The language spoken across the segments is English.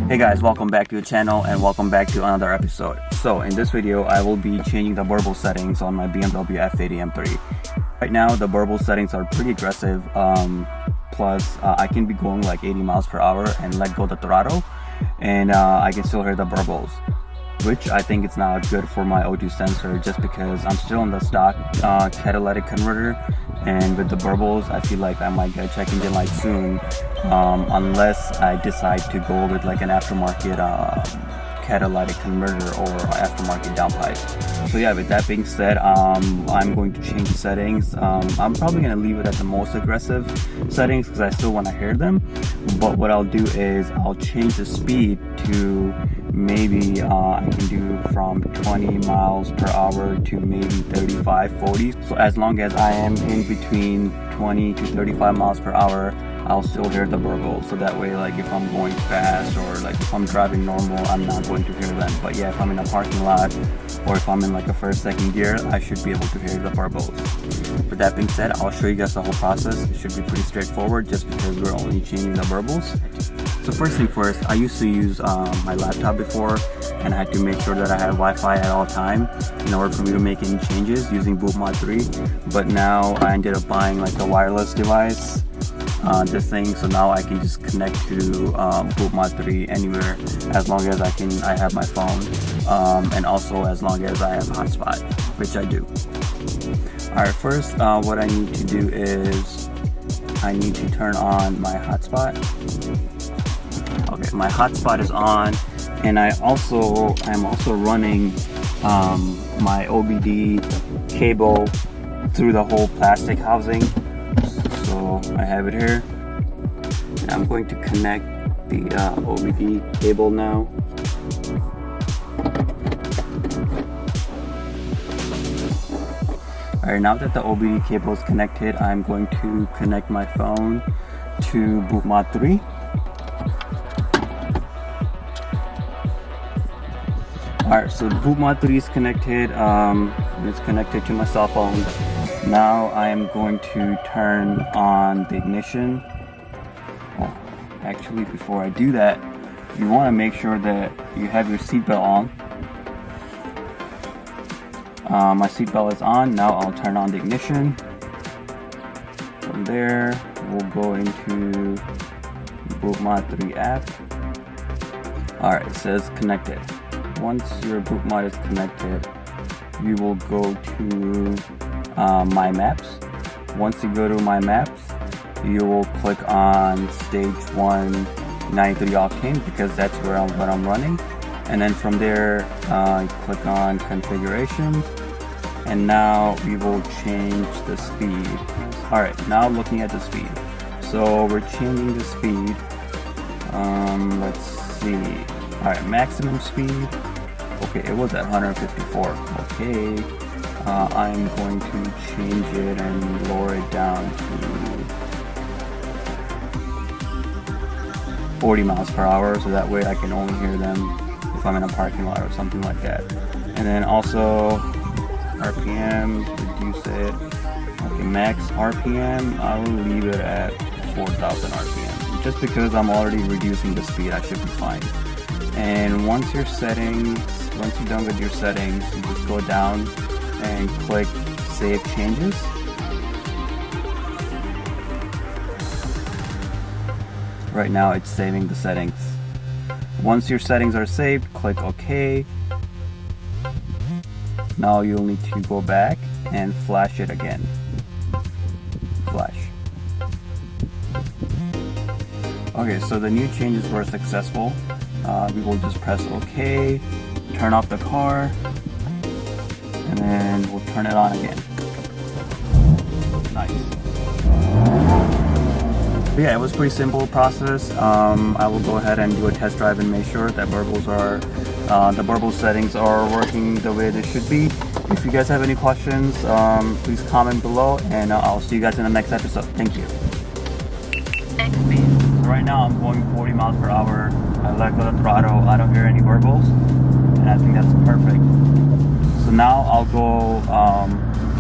Hey guys, welcome back to the channel and welcome back to another episode. So in this video, I will be changing the Burble settings on my BMW F80 M3. Right now, the Burble settings are pretty aggressive. Plus, I can be going like 80 miles per hour and let go the throttle, and I can still hear the burbles, which I think it's not good for my O2 sensor just because I'm still on the stock catalytic converter, and with the burbles I feel like I might get a check engine light soon, unless I decide to go with like an aftermarket catalytic converter or aftermarket downpipe. So yeah, with that being said, I'm going to change the settings. I'm probably going to leave it at the most aggressive settings because I still want to hear them, but what I'll do is I'll change the speed to maybe I can do from 20 miles per hour to maybe 35, 40. So as long as I am in between 20 to 35 miles per hour, I'll still hear the burble. So that way, like if I'm going fast or like if I'm driving normal, I'm not going to hear them. But yeah, if I'm in a parking lot or if I'm in like a first, second gear, I should be able to hear the burbles. With that being said, I'll show you guys the whole process. It should be pretty straightforward just because we're only changing the burbles. So first thing first, I used to use my laptop before, and I had to make sure that I had Wi-Fi at all time in order for me to make any changes using Bootmod3. But now I ended up buying like a wireless device, this thing, so now I can just connect to Bootmod3 anywhere as long as I have my phone, and also as long as I have hotspot, which I do. Alright, first what I need to do is I need to turn on my hotspot. Okay, my hotspot is on, and I'm also running my OBD cable through the whole plastic housing. So I have it here, and I'm going to connect the OBD cable now. Alright, now that the OBD cable is connected, I'm going to connect my phone to Bootmod3. Alright, so Bootmod3 is connected. It's connected to my cell phone. Now I am going to turn on the ignition. Oh, actually, before I do that, you want to make sure that you have your seatbelt on. My seatbelt is on. Now I'll turn on the ignition. From there, we'll go into Bootmod3 app. Alright, it says connected. Once your Bootmod is connected, you will go to My Maps. Once you go to My Maps, you will click on stage 1 93 octane because that's what I'm running, and then from there click on configuration, and now we will change the speed. Alright, now looking at the speed, so we're changing the speed. Let's see. Alright, maximum speed. Okay, it was at 154. Okay, I'm going to change it and lower it down to 40 miles per hour, so that way I can only hear them if I'm in a parking lot or something like that. And then also RPM, reduce it. Okay, max RPM, I will leave it at 4,000 RPM. Just because I'm already reducing the speed, I should be fine. And once you're done with your settings, you just go down and click Save Changes. Right now it's saving the settings. Once your settings are saved, click OK. Now you'll need to go back and flash it again. Flash. Okay, so the new changes were successful. We will just press OK, turn off the car, and then we'll turn it on again. Nice. But yeah, it was a pretty simple process. I will go ahead and do a test drive and make sure that the Burble settings are working the way they should be. If you guys have any questions, please comment below, and I'll see you guys in the next episode. Thank you. So right now I'm going 40 miles per hour. I let go of the throttle. I don't hear any burbles, and I think that's perfect. So now I'll go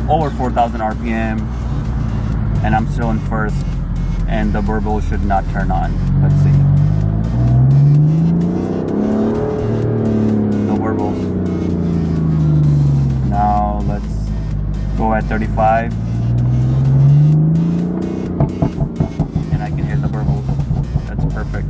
over 4,000 RPM, and I'm still in first, and the burble should not turn on. Let's see. Now let's go at 35. And I can hear the burbles. That's perfect.